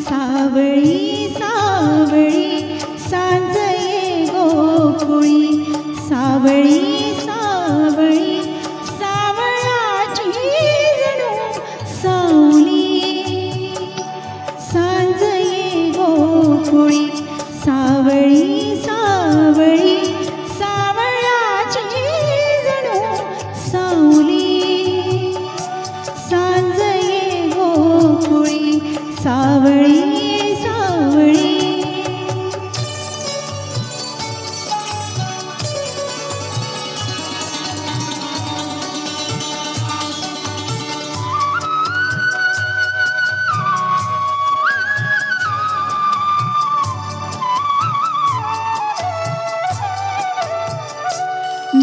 सावळी सावळी सांज ये गोकुळी सावळी सावळी सावळाची जणू सावली सांज ये गोकुळी सावळी सावळी सावळाची जणू सावली सांज ये गोकुळी सावळी सावळी.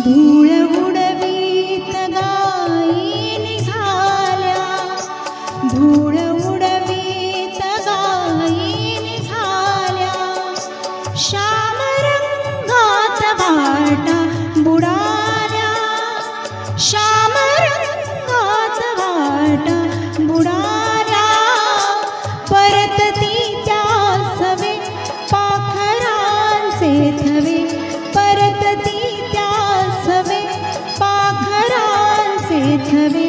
धूळ उडवीत गायी निघाल्या धूळ उडवीत गायी निघाल्या श्याम रंगात वाटा बुडाल्या श्याम रंगात वाटा बुडाल्या परतती त्या सवे पाखरांचे थवे परतती त्या सवे पाखरांचे थवे